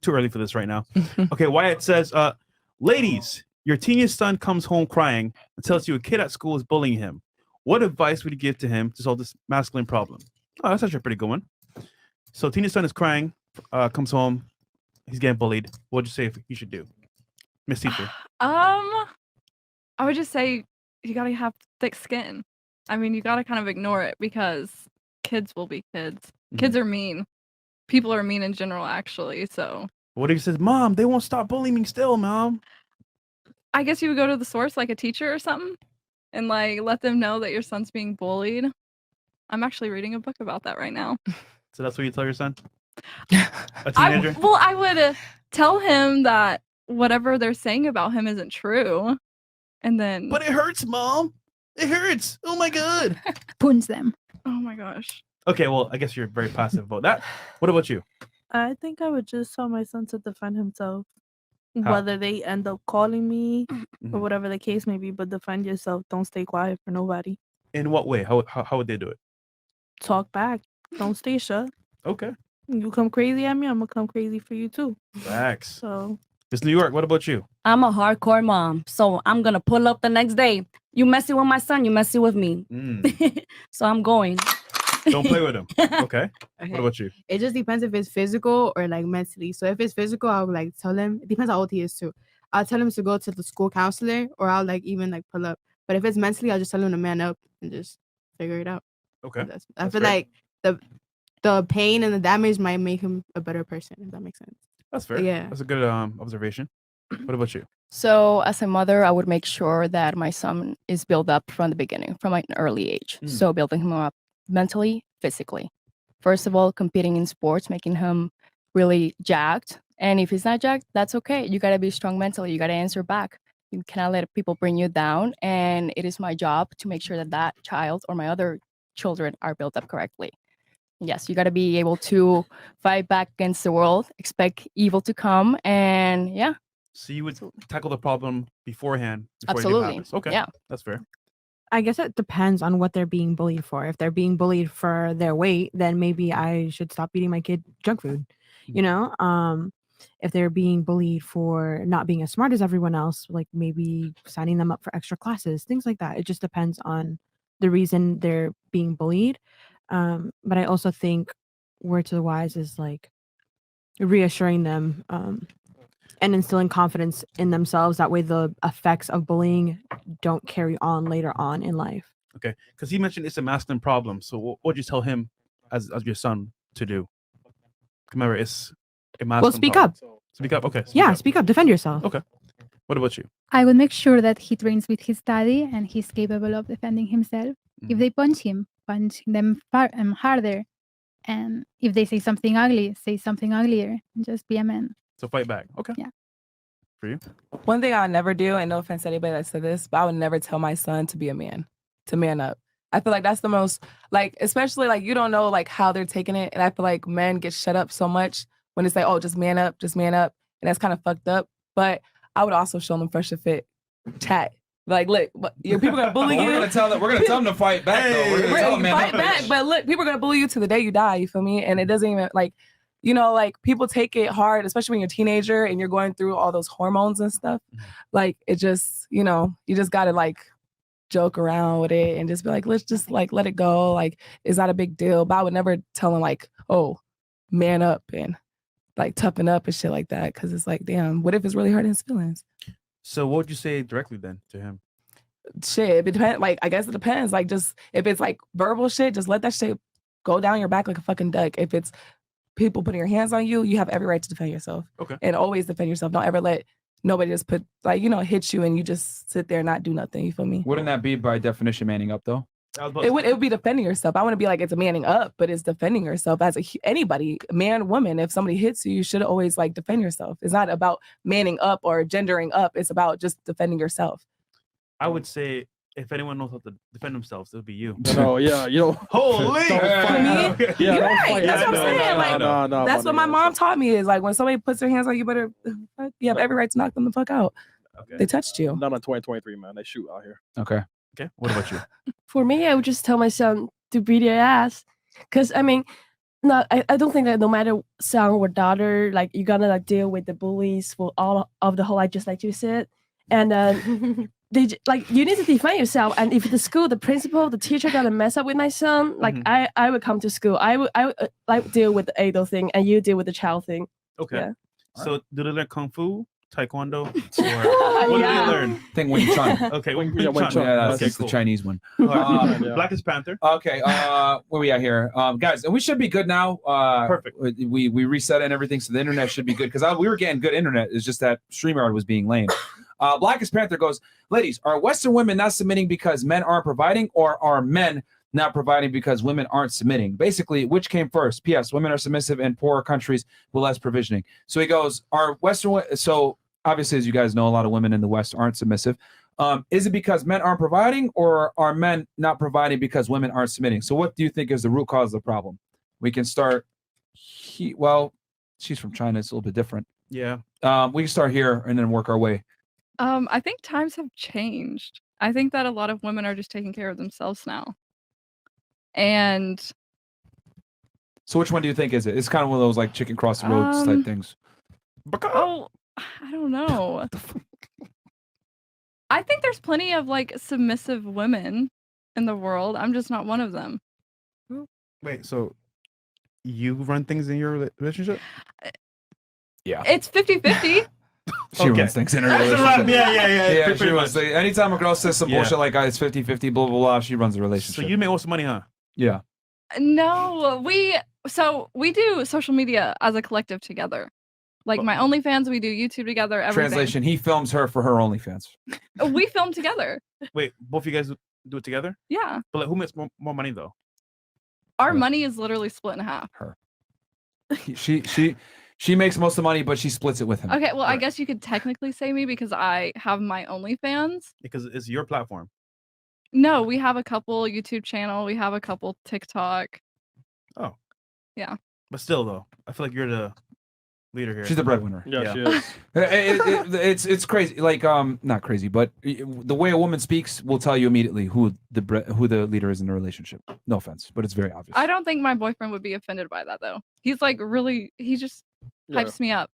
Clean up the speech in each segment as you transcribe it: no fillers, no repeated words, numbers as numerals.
too early for this right now. Okay, Wyatt says, ladies, your teenage son comes home crying and tells you a kid at school is bullying him. What advice would you give to him to solve this masculine problem? Oh, that's actually a pretty good one. So teenage son is crying, comes home, he's getting bullied. What would you say he should do? Miss Teacher. I would just say you gotta have thick skin. I mean, you gotta kind of ignore it because kids will be kids. Kids are mean. People are mean in general, actually. So what if he says, Mom, they won't stop bullying me still, Mom? I guess you would go to the source, like a teacher or something, and like let them know that your son's being bullied. I'm actually reading a book about that right now. So that's what you tell your son? A teenager? I would tell him that whatever they're saying about him isn't true. And then... But it hurts, Mom. It hurts. Oh, my God. Punch them. Oh, my gosh. Okay, well, I guess you're very passive about that. What about you? I think I would just tell my son to defend himself. How? Whether they end up calling me or whatever the case may be, but defend yourself. Don't stay quiet for nobody. In what way? How would they do it? Talk back. Don't stay shut. Okay. You come crazy at me, I'm gonna come crazy for you too. Facts. So Miss New York, what about you? I'm a hardcore mom, so I'm gonna pull up the next day. You messing with my son, you messing with me. So I'm going. Don't play with him. Okay. What about you? It just depends if it's physical or like mentally. So if it's physical, I'll like tell him. It depends how old he is too. I'll tell him to go to the school counselor, or I'll like even like pull up. But if it's mentally, I'll just tell him to man up and just figure it out. Okay. I feel like the pain and the damage might make him a better person, if that makes sense. That's fair. Yeah. That's a good observation. What about you? So as a mother, I would make sure that my son is built up from the beginning, from an early age. So building him up mentally, physically. First of all, competing in sports, making him really jacked. And if he's not jacked, that's okay. You got to be strong mentally. You got to answer back. You cannot let people bring you down. And it is my job to make sure that that child or my other children are built up correctly. Yes, you got to be able to fight back against the world, expect evil to come, and yeah. So you would tackle the problem beforehand. Before Absolutely. It happens. Okay. Yeah. That's fair. I guess it depends on what they're being bullied for. If they're being bullied for their weight, then maybe I should stop eating my kid junk food. You know, if they're being bullied for not being as smart as everyone else, like maybe signing them up for extra classes, things like that. It just depends on the reason they're being bullied. But I also think word to the wise is like reassuring them and instilling confidence in themselves. That way the effects of bullying don't carry on later on in life. Okay. Because he mentioned it's a masculine problem. So what would you tell him as your son to do? Remember, it's a masculine speak problem. up. Speak up. Okay. Speak up. Defend yourself. Okay. What about you? I would make sure that he trains with his daddy and he's capable of defending himself. If they punch them harder. And if they say something ugly, say something uglier. And just be a man. So fight back. Okay. Yeah. For you? One thing I would never do, and no offense to anybody that said this, but I would never tell my son to be a man, to man up. I feel like that's the most, like, especially like you don't know like how they're taking it. And I feel like men get shut up so much when it's like, oh, just man up. And that's kind of fucked up. But I would also show them fresh to fit chat. Like, look, your people gonna bully you. We're gonna tell them to fight back. Though. We're gonna tell them, man, fight back. But look, people are gonna bully you to the day you die. You feel me? And it doesn't even like, you know, like people take it hard, especially when you're a teenager and you're going through all those hormones and stuff. Like it just, you know, you just gotta like joke around with it and just be like, let's just like let it go. Like it's not a big deal. But I would never tell him like, oh, man up and like toughen up and shit like that. Cause it's like, damn, what if it's really hurting his feelings? So what would you say directly then to him? Shit, it depends. Like, I guess it depends. Like, just if it's like verbal shit, just let that shit go down your back like a fucking duck. If it's people putting your hands on you, you have every right to defend yourself. Okay. And always defend yourself. Don't ever let nobody just put like, you know, hit you and you just sit there and not do nothing. You feel me? Wouldn't that be by definition manning up though? It would be defending yourself. I want to be like it's a manning up, but it's defending yourself as anybody, man, woman. If somebody hits you, you should always like defend yourself. It's not about manning up or gendering up. It's about just defending yourself. I would say if anyone knows how to defend themselves, it'll be you. No, yeah, you know. Holy! You're right. That's what I'm saying. Like that's what my mom taught me is like when somebody puts their hands on you, you have every right to knock them the fuck out. Okay. They touched you. Not on 2023, man. They shoot out here. Okay. Okay. What about you? For me, I would just tell my son to beat their ass. Because, I mean, no, I don't think that no matter son or daughter, like you're gonna like deal with the bullies for all of the whole life, just like you said. And like you need to define yourself. And if the school, the principal, the teacher gonna mess up with my son, like I would come to school. I would like deal with the adult thing, and you deal with the child thing. Okay. Yeah. So do they learn kung fu, taekwondo, or what do they learn? I think Wing Chun. Okay, Wing Yeah, Chun. that's Okay, the cool. Chinese one. All right. Yeah. Blackest Panther. Okay, where we at here, guys? And we should be good now. Perfect. We reset and everything, so the internet should be good because we were getting good internet. It's just that StreamYard was being lame. Blackest Panther goes, ladies, are Western women not submitting because men aren't providing, or are men not providing because women aren't submitting? Basically, which came first? P.S. Women are submissive in poorer countries with less provisioning. So he goes, are Western? So obviously, as you guys know, a lot of women in the West aren't submissive. Is it because men aren't providing, or are men not providing because women aren't submitting? So what do you think is the root cause of the problem? We can start. Well, she's from China. It's a little bit different. Yeah. We can start here and then work our way. I think times have changed. I think that a lot of women are just taking care of themselves now. And So which one do you think is it? It's kind of one of those like chicken cross the roads type things. oh, I don't know. I think there's plenty of like submissive women in the world. I'm just not one of them. Wait, so you run things in your relationship? Yeah. It's 50-50. She runs things in her That's a relationship. wrap. Yeah. Yeah, Pretty she runs. much. Anytime a girl says some Yeah. bullshit like it's 50-50, blah, blah, blah, she runs the relationship. So you make most money, huh? Yeah. No, we do social media as a collective together. Like my OnlyFans, we do YouTube together. Everything. Translation, he films her for her OnlyFans. We film together. Wait, both of you guys do it together? Yeah. But like, who makes more money though? Our money is literally split in half. Her. She makes most of the money, but she splits it with him. Okay, well, I guess you could technically say me because I have my OnlyFans. Because it's your platform. No, we have a couple YouTube channel. We have a couple TikTok. Oh. Yeah. But still, though, I feel like you're the leader here. She's the breadwinner. Yeah, she is. It's crazy. Like not crazy, but the way a woman speaks will tell you immediately who the leader is in the relationship. No offense, but it's very obvious. I don't think my boyfriend would be offended by that though. He's like he just hypes me up.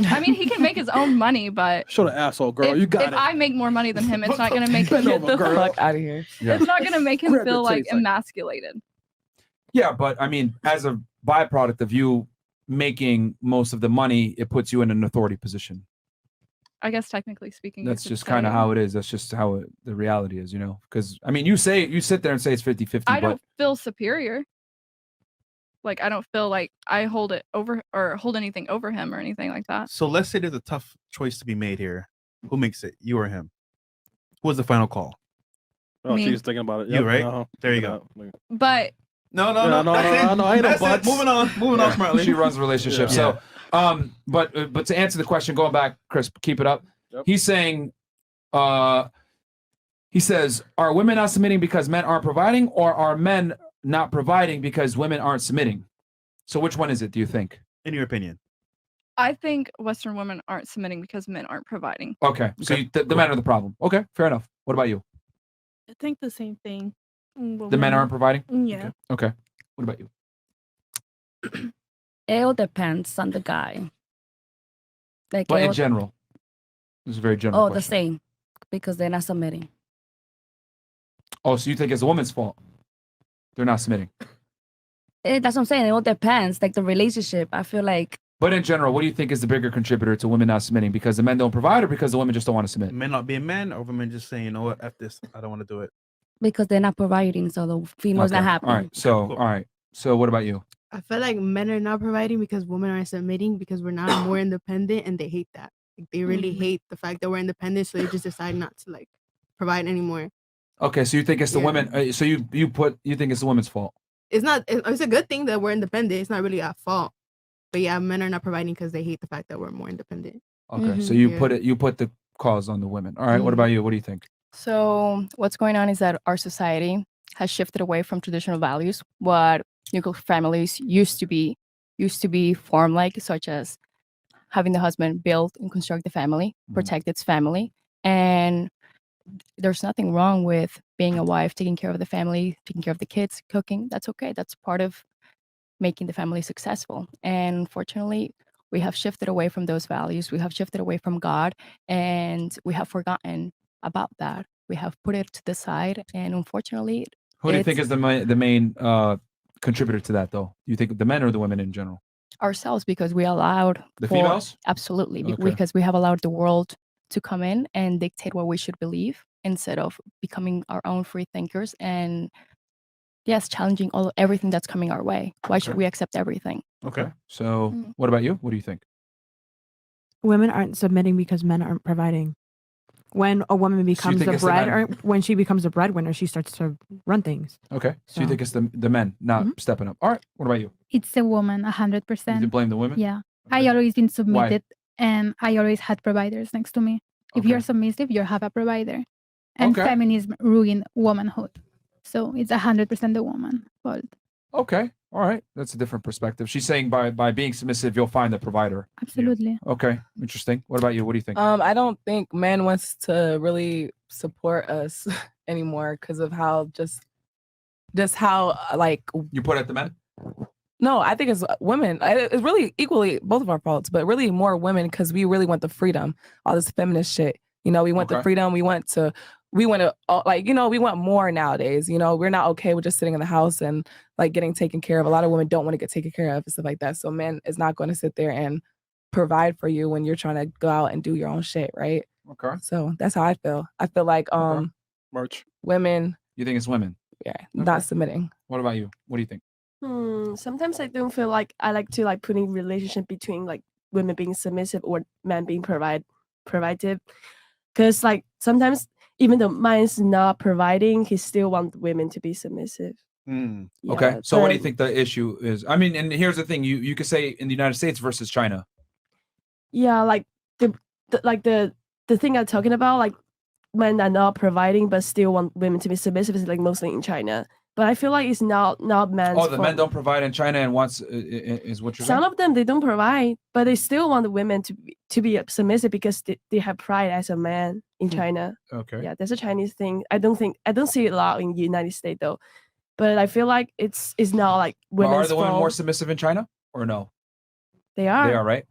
I mean, he can make his own money, but Show the asshole, girl. if, You got if it. I make more money than him, it's not gonna make him Bend over, girl. Fuck out of here. Yeah. it's not gonna make him Grab your feel like titties, like- emasculated. Yeah, but I mean, as a byproduct of you making most of the money, it puts you in an authority position. I guess technically speaking, you That's could just kind of say. how it is. That's just how the reality is, you know? Because, I mean, you sit there and say it's 50-50, I but don't feel superior. Like I don't feel like I hold it over or hold anything over him or anything like that. So let's say there's a tough choice to be made here. Who makes it? You or him? Who was the final call? Oh, Me. she's thinking about it. You, Yep, right? uh-huh. There you Thinking go. about it. But No, Yeah, no, That's it. no, ain't no That's it. buts. Moving on, smartly. she runs the relationship. Yeah. So, but to answer the question, going back, Chris, keep it up. Yep. He's saying, he says, are women not submitting because men aren't providing, or are men not providing because women aren't submitting? So which one is it, do you think? In your opinion? I think Western women aren't submitting because men aren't providing. Okay, so the men are the problem. Okay, fair enough. What about you? I think the same thing. The men aren't providing? Yeah. Okay. What about you? It all depends on the guy. Like But it in all- general, this is a very general oh, the question. same, because they're not submitting. Oh, so you think it's the woman's fault? They're not submitting. That's what I'm saying. It all depends. Like the relationship, I feel like But in general, what do you think is the bigger contributor to women not submitting? Because the men don't provide, or because the women just don't want to submit? Men not being men, or women just saying, you know what, F this, I don't want to do it. because they're not providing, so the female's not Okay, happy. All right. So, all right. So, what about you? I feel like men are not providing because women aren't submitting because we're not more independent, and they hate that. Like they really hate the fact that we're independent, so they just decide not to like provide anymore. Okay, so you think it's the Yeah. women? So you think it's the women's fault? It's not. It's a good thing that we're independent. It's not really our fault. But yeah, men are not providing because they hate the fact that we're more independent. Okay, so Mhm. you put the cause on the women. All right. What about you? What do you think? So what's going on is that our society has shifted away from traditional values, what nuclear families used to be formed like, such as having the husband build and construct the family, protect its family. And there's nothing wrong with being a wife, taking care of the family, taking care of the kids, cooking. That's okay. That's part of making the family successful. And unfortunately, we have shifted away from those values. We have shifted away from God, and we have forgotten about that. We have put it to the side, and unfortunately, Who do you think it's is the main contributor to that, though? You think the men or the women in general? ourselves, because we allowed The for- females? absolutely Okay. because we have allowed the world to come in and dictate what we should believe instead of becoming our own free thinkers and yes, challenging everything that's coming our way. Why should Okay. we accept everything? Okay. So, what about you? What do you think? Women aren't submitting because men aren't providing. When a woman becomes think a it's the men? when she becomes a breadwinner, she starts to run things. Okay. So you think it's the men not stepping up? All right. What about you? It's a woman, You 100%. blame the women? Yeah. I always been Why? submitted and I always had providers next to me. If you're submissive, you have a provider. And Okay. feminism ruined womanhood. So it's 100% the woman fault. Okay. All right. That's a different perspective. She's saying by being submissive, you'll find the provider. Absolutely. Okay. Interesting. What about you? What do you think? I don't think man wants to really support us anymore because of how just how like You put it at the men? no, I think it's women. It's really equally both of our faults, but really more women because we really want the freedom, all this feminist shit. You know, we want the Okay. freedom. We want to like, you know, we want more nowadays. You know, we're not okay with just sitting in the house and like getting taken care of. A lot of women don't want to get taken care of and stuff like that. So men is not going to sit there and provide for you when you're trying to go out and do your own shit, right? Okay. So that's how I feel. I feel like March. women, You think it's women? yeah, not submitting. What about you? What do you think? Sometimes I don't feel like I like to like putting relationship between like women being submissive or men being providative, because like sometimes even though man's not providing, he still want women to be submissive. Okay. Yeah, So what do you but- think the issue is? I mean, and here's the thing: you could say in the United States versus China. Yeah, like the thing I'm talking about, like men are not providing but still want women to be submissive is like mostly in China. But I feel like it's not men's Oh, the men fault. don't provide in China and wants is what you're Some saying? of them they don't provide, but they still want the women to be submissive because they have pride as a man in China. Okay. Yeah, that's a Chinese thing. I don't see it a lot in the United States though. But I feel like it's not like But women's are the women fault. more submissive in China or no? They are. They are, right?